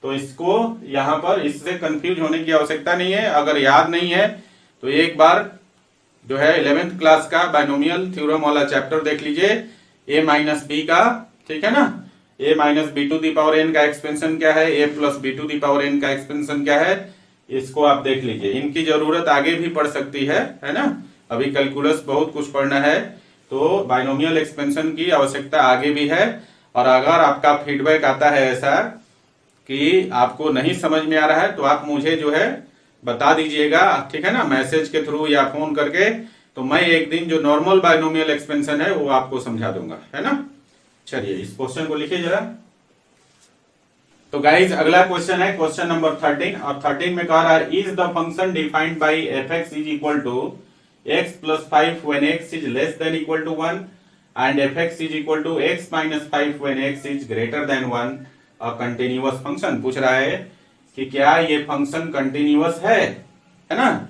तो इसको यहां पर इससे कंफ्यूज होने की आवश्यकता नहीं है. अगर याद नहीं है तो एक बार जो है 11th क्लास का बाइनोमियल थ्योरम वाला चैप्टर देख लीजिए, a माइनस बी का, ठीक है ना. a minus b to the power n का एक्सपेंशन क्या है, a plus b to the power n का एक्सपेंशन क्या है, इसको आप देख लीजिए. इनकी जरूरत आगे भी पड़ सकती है ना. अभी कैलकुलस बहुत कुछ पढ़ना है, तो बाइनोमियल एक्सपेंशन की आवश्यकता आगे भी है. और अगर आपका फीडबैक आता है ऐसा कि आपको नहीं समझ में आ रहा है, तो आप मुझे जो है बता दीजिएगा, ठीक है ना, मैसेज के थ्रू या फोन करके. तो मैं एक दिन जो नॉर्मल बाइनोमियल एक्सपेंशन है वो आपको समझा दूंगा, है ना. चलिए इस क्वेश्चन को लिखिए जरा. तो गाइज अगला क्वेश्चन है क्वेश्चन नंबर 13, और 13 में कह रहा है is the function defined by f x is equal to x plus 5 when x is less than equal to 1 and fx is equal to x minus 5 when x is greater than 1 a continuous function. पूछ रहा है कि क्या ये फंक्शन कंटिन्यूअस है ना.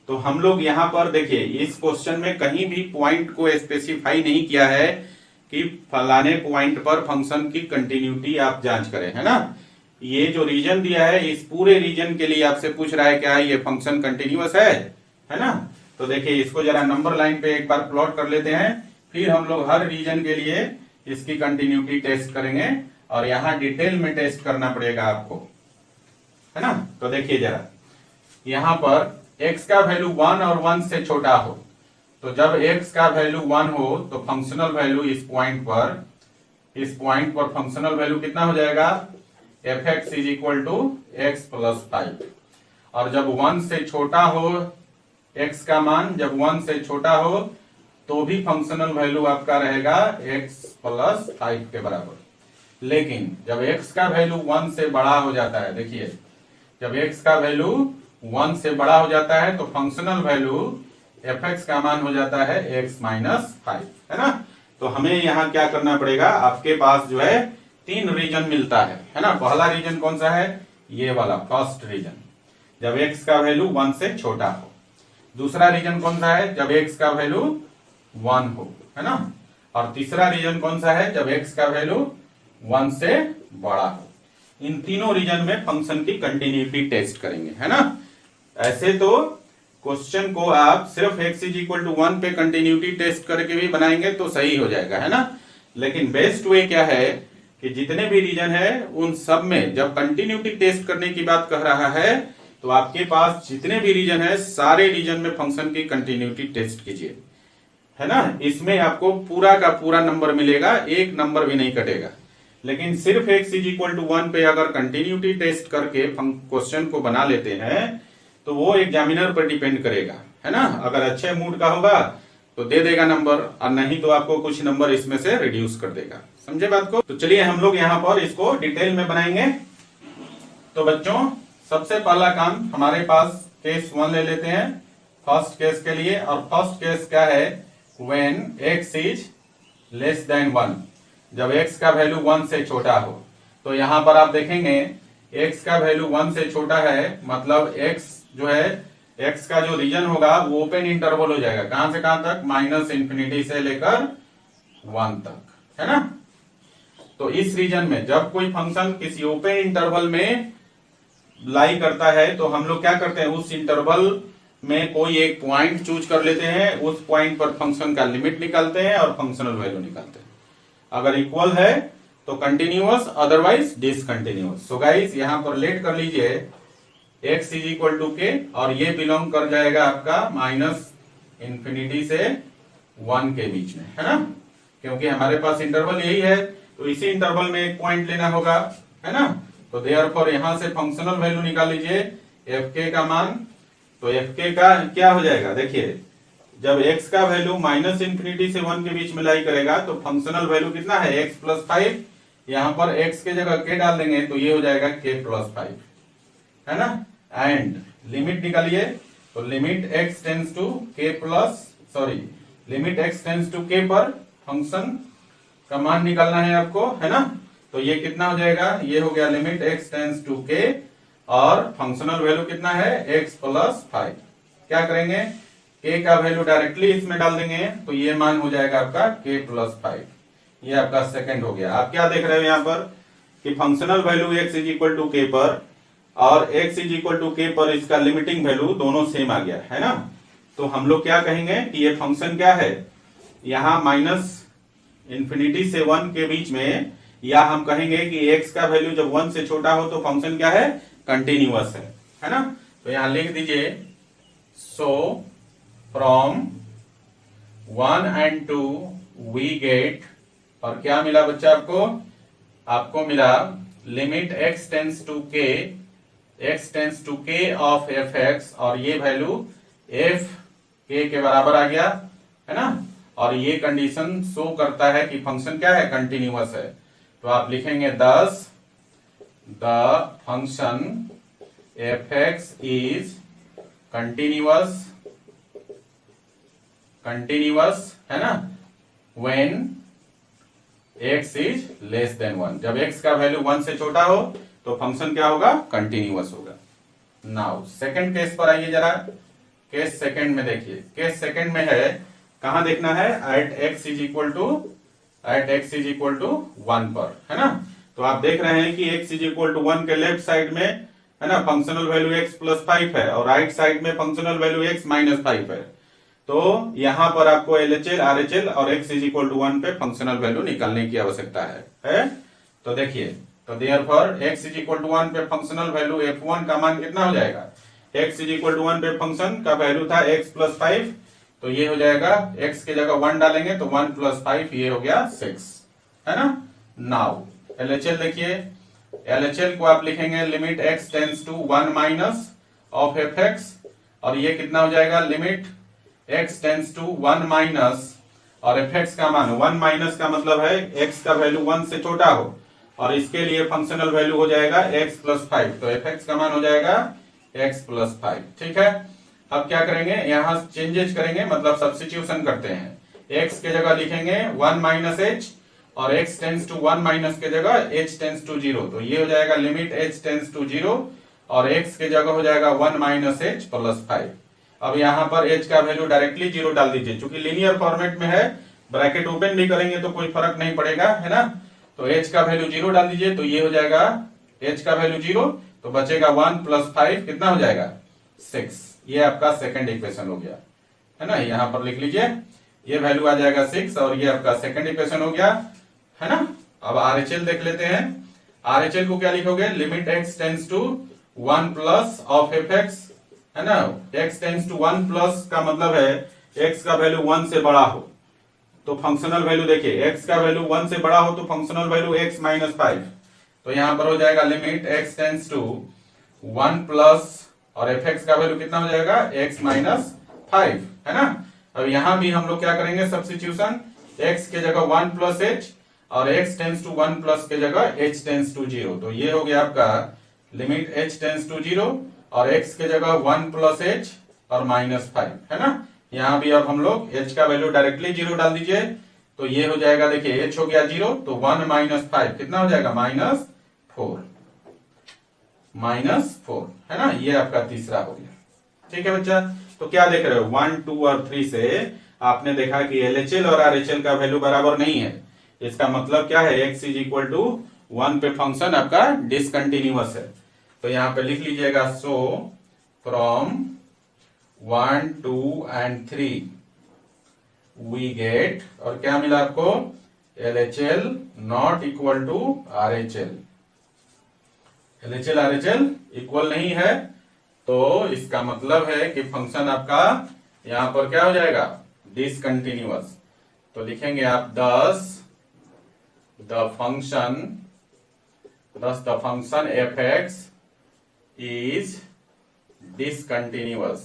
तो हम लोग यहाँ पर देखिए, इस क्वेश्चन में कहीं भी पॉइंट को स्पेसिफाई नहीं किया है कि फलाने पॉइंट पर फंक्शन की कंटिन्यूटी आप जांच करें, है ना. ये जो रीजन दिया है, इस पूरे रीजन के लिए आपसे पूछ रहा है क्या ये फंक्शन कंटिन्यूअस है ना. तो देखिए इसको जरा नंबर लाइन पे एक बार प्लॉट कर लेते हैं, फिर हम लोग हर रीजन के लिए इसकी कंटिन्यूटी टेस्ट करेंगे, और यहाँ डिटेल में टेस्ट करना पड़ेगा आपको, है ना. तो देखिए जरा, यहाँ पर x का वैल्यू 1 और 1 से छोटा हो, तो जब x का वैल्यू 1 हो तो फंक्शनल वैल्यू इस पॉइंट पर फंक्शनल वैल्यू कितना हो जाएगा, fx is equal to x plus 5. और जब 1 से छोटा हो x का मान, जब 1 से छोटा हो तो भी फंक्शनल वैल्यू आपका रहेगा x प्लस 5 के बराबर. लेकिन जब x का वैल्यू 1 से बड़ा हो जाता है, देखिए जब x का वैल्यू 1 से बड़ा हो जाता है तो फंक्शनल वैल्यू fx का मान हो जाता है x माइनस 5, है ना. तो हमें यहाँ क्या करना पड़ेगा, आपके पास जो है 3 रीजन मिलता है ना. पहला रीजन कौन सा है, ये वाला फर्स्ट रीजन, जब x का वैल्यू 1 से छोटा हो. दूसरा रीजन कौन सा है, जब x का वैल्यू 1 हो, है ना. और तीसरा रीजन कौन सा है, जब x का वैल्यू 1 से बड़ा हो. इन तीनों रीजन में फंक्शन की कंटिन्यूटी टेस्ट करेंगे, है ना. ऐसे तो क्वेश्चन को आप सिर्फ x इज इक्वल टू 1 पे कंटिन्यूटी टेस्ट करके भी बनाएंगे तो सही हो जाएगा, है ना. लेकिन बेस्ट वे क्या है कि जितने भी रीजन है उन सब में जब कंटिन्यूटी टेस्ट करने की बात कह रहा है, तो आपके पास जितने भी रीजन है सारे रीजन में फंक्शन की कंटिन्यूटी टेस्ट कीजिए, है ना. इसमें आपको पूरा का पूरा नंबर मिलेगा, एक नंबर भी नहीं कटेगा. लेकिन सिर्फ x इज इक्वल टू 1 पे अगर कंटिन्यूटी टेस्ट करके क्वेश्चन को बना लेते हैं तो वो एग्जामिनर पर डिपेंड करेगा, है ना. अगर अच्छे मूड का होगा तो दे देगा नंबर, और नहीं तो आपको कुछ नंबर इसमें से रिड्यूस कर देगा. समझे बात को. तो चलिए हम लोग यहाँ पर इसको डिटेल में बनाएंगे. तो बच्चों सबसे पहला काम हमारे पास केस 1 ले लेते हैं फर्स्ट केस के लिए. और फर्स्ट केस क्या है, when x is less than 1, जब x का वैल्यू 1 से छोटा हो. तो यहाँ पर आप देखेंगे x का वैल्यू 1 से छोटा है, मतलब x जो है, x का जो रीजन होगा वो ओपन इंटरवल हो जाएगा. कहां से कहां तक, -∞ से लेकर 1 तक, है ना. तो इस रीजन में जब कोई फंक्शन किसी ओपन इंटरवल में लाई करता है तो हम लोग क्या करते हैं, उस इंटरवल में कोई एक पॉइंट चूज कर लेते हैं, उस पॉइंट पर फंक्शन का लिमिट निकालते हैं और फंक्शनल वैल्यू निकालते हैं. अगर इक्वल है तो continuous, otherwise discontinuous. So guys यहां पर लेट कर लीजिए x इज इक्वल टू के, और ये बिलोंग कर जाएगा आपका माइनस इंफिनिटी से 1 के बीच में, है ना, क्योंकि हमारे पास इंटरवल यही है, तो इसी इंटरवल में एक पॉइंट लेना होगा, है ना। तो देयरफॉर यहां से फंक्शनल वैल्यू निकाल लीजिए एफ के का मान। तो एफ के का क्या हो जाएगा, देखिए जब x का वैल्यू माइनस इंफिनिटी से 1 के बीच में लाई करेगा तो फंक्शनल वैल्यू कितना है x प्लस 5, यहां पर x के जगह k डाल देंगे तो ये हो जाएगा k प्लस 5, है ना। एंड लिमिट निकालिए, तो limit x tends to k plus limit x tends to k पर फंक्शन का मान निकालना है आपको, है ना। तो ये कितना हो जाएगा, ये हो गया limit x tends to k और फंक्शनल वैल्यू कितना है x प्लस 5। क्या करेंगे, k का वैल्यू डायरेक्टली इसमें डाल देंगे तो ये मान हो जाएगा आपका k प्लस 5। ये आपका सेकंड हो गया। आप क्या देख रहे हो यहाँ पर कि functional value x is equal to k पर और x is equal to k पर इसका लिमिटिंग वैल्यू दोनों सेम आ गया, है ना। तो हम लोग क्या कहेंगे कि ये फंक्शन क्या है, यहाँ माइनस इंफिनिटी से 1 के बीच में, या हम कहेंगे कि x का वैल्यू जब 1 से छोटा हो तो फंक्शन क्या है, कंटिन्यूअस है ना। तो यहां लिख दीजिए so from 1 and 2 we get, और क्या मिला बच्चा आपको मिला limit x tends to k of f x, और ये वैल्यू f k के बराबर आ गया, है ना। और ये कंडीशन शो करता है कि फंक्शन क्या है, कंटिन्यूअस है। तो आप लिखेंगे दस the function F x is continuous, है ना, when x is less than 1। जब x का वैल्यू 1 से छोटा हो तो फंक्शन क्या होगा, कंटिन्यूअस होगा। नाउ सेकंड केस पर आइए जरा। केस सेकंड में देखिए, केस सेकंड में है, कहां देखना है, at x is equal to 1 पर, है ना। तो आप देख रहे हैं कि x इज इक्वल टू 1 के लेफ्ट साइड में, है ना, फंक्शनल वैल्यू x प्लस 5 है और राइट साइड में फंक्शनल वैल्यू x माइनस 5 है। तो यहां पर आपको LHL, RHL और x इज इक्वल टू 1 पे फंक्शनल वैल्यू निकालने की आवश्यकता है। तो देखिए, तो therefore x is equal to 1 पे फंक्शनल वैल्यू f1 का मान कितना हो जाएगा, x इज इक्वल टू 1 पे फंक्शन का वैल्यू था x प्लस 5, तो ये हो जाएगा x के जगह 1 डालेंगे तो 1 प्लस 5 ये हो गया 6, है ना। नाउ LHL देखिए, LHL को आप लिखेंगे limit x tends to 1 minus of f x, और ये कितना हो जाएगा, limit x tends to 1 minus, और एफ एक्स का मान 1 माइनस का मतलब है x का वैल्यू 1 से छोटा हो, और इसके लिए फंक्शनल वैल्यू हो जाएगा x प्लस 5, तो एफ एक्स का मान हो जाएगा x प्लस 5। ठीक है, अब क्या करेंगे, यहां चेंजेस करेंगे, मतलब सब्स्टिट्यूशन करते हैं। x के जगह लिखेंगे 1 माइनस h, और x टेंस टू 1 माइनस के जगह h टेंस टू 0, तो ये हो जाएगा लिमिट h टेंस टू 0, और x के जगह हो जाएगा 1 माइनस h प्लस 5। अब यहाँ पर h का वैल्यू डायरेक्टली 0 डाल दीजिए, चूंकि लीनियर फॉर्मेट में है, ब्रैकेट ओपन भी करेंगे तो कोई फर्क नहीं पड़ेगा, है ना। तो h का वैल्यू 0 डाल दीजिए, तो ये हो जाएगा h का वैल्यू 0, तो बचेगा 1 प्लस 5 कितना हो जाएगा, 6। ये आपका सेकंड इक्वेशन हो गया, है ना। यहां पर लिख लीजिए, ये वैल्यू आ जाएगा 6, और ये आपका सेकंड इक्वेशन हो गया, है ना। अब RHL देख लेते हैं। RHL को क्या लिखोगे, limit x tends to 1 plus of f x, है ना। x टेंस टू 1 प्लस का मतलब है x का वैल्यू 1 से बड़ा हो तो फंक्शनल वैल्यू देखिए, x का वैल्यू 1 से बड़ा हो तो फंक्शनल वैल्यू x माइनस 5, तो यहां पर हो जाएगा limit x tends to 1 plus, और एफ एक्स का वैल्यू कितना हो जाएगा, x माइनस 5, है ना। अब यहां भी हम लोग क्या करेंगे, सब्स्टिट्यूशन, x के जगह 1 प्लस h, और x टेंस टू 1 प्लस के जगह h टेंस टू 0, तो ये हो गया आपका लिमिट h टेंस टू 0, और x के जगह 1 प्लस h और माइनस 5, है ना। यहां भी अब हम लोग h का वैल्यू डायरेक्टली 0 डाल दीजिए, तो ये हो जाएगा, देखिए h हो गया 0, तो 1 माइनस 5 कितना हो जाएगा, माइनस 4, है ना। ये आपका तीसरा हो गया। ठीक है बच्चा, तो क्या देख रहे हो, 1, 2 और 3 से आपने देखा कि LHL और RHL का वैल्यू बराबर नहीं है। इसका मतलब क्या है, x इज इक्वल टू 1 पे फंक्शन आपका डिसकंटिन्यूअस है। तो यहां पे लिख लीजिएगा, so from 1, 2 and 3 we get, और क्या मिला आपको, LHL not equal to RHL। LHL RHL equal नहीं है, तो इसका मतलब है कि फंक्शन आपका यहां पर क्या हो जाएगा, डिसकंटिन्यूअस। तो लिखेंगे आप the function fx is discontinuous.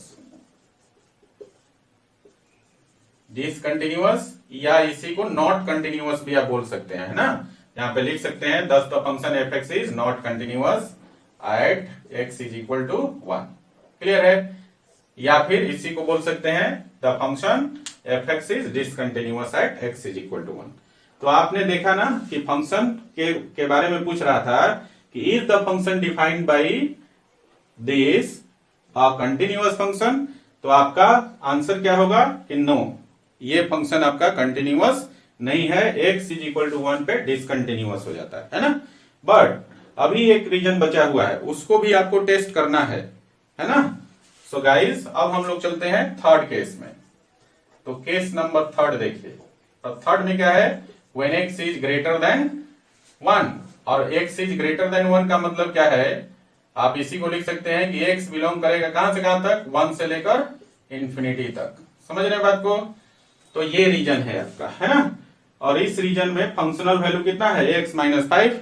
Discontinuous या इसी को नॉट कंटिन्यूअस भी आप बोल सकते हैं, है ना। यहां पे लिख सकते हैं the function fx is not continuous at x is equal to 1। Clear है। या फिर इसी को बोल सकते हैं the function fx is discontinuous at x is equal to 1। तो आपने देखा ना कि फंक्शन के बारे में पूछ रहा था कि is the function defined by this a continuous function, तो आपका आंसर क्या होगा कि नो, ये फंक्शन आपका कंटिन्यूअस नहीं है, x इज इक्वल टू 1 पे डिसकंटिन्यूअस हो जाता है ना। बट अभी एक रीजन बचा हुआ है, उसको भी आपको टेस्ट करना है ना। सो गाइस अब हम लोग चलते हैं थर्ड केस में। तो केस नंबर थर्ड देखिए। तो थर्ड में क्या है, when x is greater than 1, और x इज ग्रेटर देन 1 का मतलब क्या है, आप इसी को लिख सकते हैं कि x बिलोंग करेगा कहां से कहां तक, 1 से लेकर इंफिनिटी तक। समझ रहे हैं बात को। तो ये रीजन है आपका, है ना। और इस रीजन में फंक्शनल वैल्यू कितना है, x माइनस 5।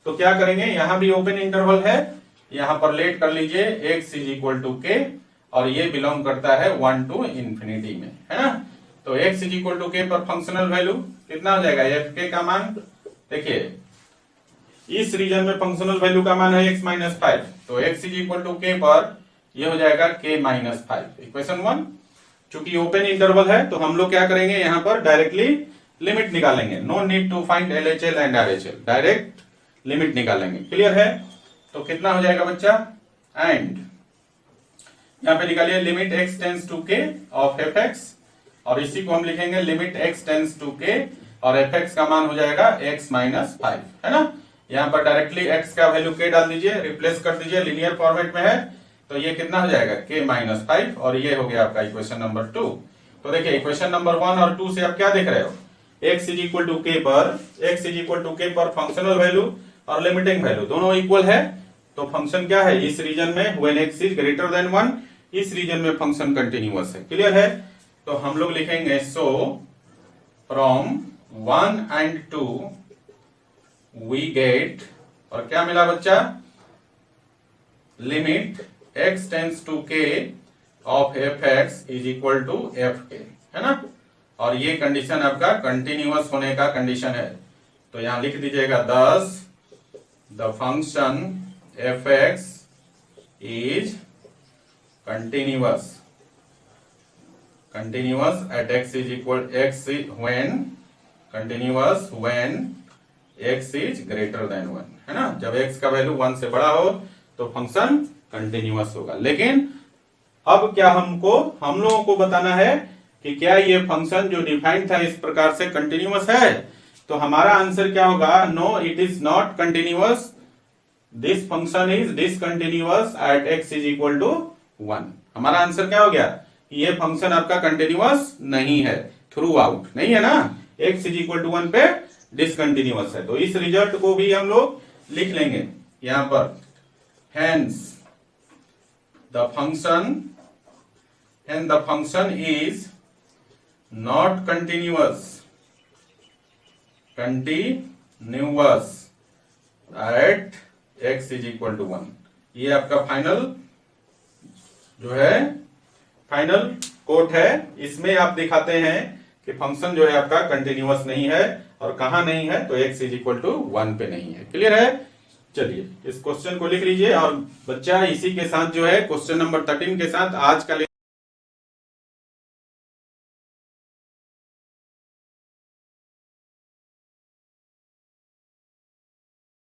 तो क्या करेंगे, यहां भी ओपन इंटरवल है, यहां पर लेट कर लीजिए x is equal to k, और ये बिलोंग करता है 1 टू इंफिनिटी में, है ना। तो x is equal to k पर फंक्शनल वैल्यू कितना हो जाएगा, fk का मान। देखिए इस रीजन में फंक्शनल वैल्यू का मान है x माइनस 5, तो x is equal to k पर ये हो जाएगा k माइनस 5। इक्वेशन 1। चूंकि ओपन इंटरवल है तो हम लोग क्या करेंगे, यहां पर डायरेक्टली लिमिट निकालेंगे। No need to find LHL and RHL, direct limit निकालेंगे। क्लियर है। तो कितना हो जाएगा बच्चा, एंड यहां पे निकालिए limit x tends to k of fx, और इसी को हम लिखेंगे limit x tends to k, और fx का मान हो जाएगा x माइनस 5, है ना। यहां पर डायरेक्टली x का वैल्यू k डाल दीजिए, रिप्लेस कर दीजिए, लीनियर फॉर्मेट में है, तो ये कितना हो जाएगा k माइनस 5, और ये हो गया आपका इक्वेशन नंबर 2। तो देखिए इक्वेशन नंबर 1 और 2 से आप क्या देख रहे हो, x is equal to k पर फंक्शनल वैल्यू और लिमिटिंग वैल्यू दोनों इक्वल है। तो फंक्शन क्या है इस रीजन में, when x is greater than 1, इस रीजन में फंक्शन कंटिन्यूअस है। क्लियर है। तो हम लोग लिखेंगे so from 1 and 2 we get, और क्या मिला बच्चा, limit x tends to k of fx is equal to fk, है ना। और ये कंडीशन आपका कंटिन्यूअस होने का कंडीशन है। तो यहां लिख दीजिएगा दस the function fx is continuous at x is equal when continuous when x is greater than 1, है ना। जब x का वैल्यू 1 से बड़ा हो तो फंक्शन कंटिन्यूअस होगा। लेकिन अब क्या हम लोगों को बताना है कि क्या ये फंक्शन जो डिफाइंड था इस प्रकार से कंटिन्यूअस है। तो हमारा आंसर क्या होगा, no it is not continuous, this function is discontinuous at x is equal to 1। हमारा आंसर क्या हो गया, ये फंक्शन आपका कंटिन्यूअस नहीं है, थ्रू आउट नहीं है ना, x इज इक्वल टू 1 पे डिसकंटिन्यूअस है। तो इस रिजल्ट को भी हम लोग लिख लेंगे यहां पर, hence the function is not continuous at x is equal to 1। ये आपका फाइनल कोट है। इसमें आप दिखाते हैं कि फंक्शन जो है आपका कंटिन्यूअस नहीं है, और कहां नहीं है, तो x इज इक्वल टू 1 पे नहीं है। क्लियर है। चलिए इस क्वेश्चन को लिख लीजिए, और बच्चा इसी के साथ जो है क्वेश्चन नंबर 13 के साथ आज का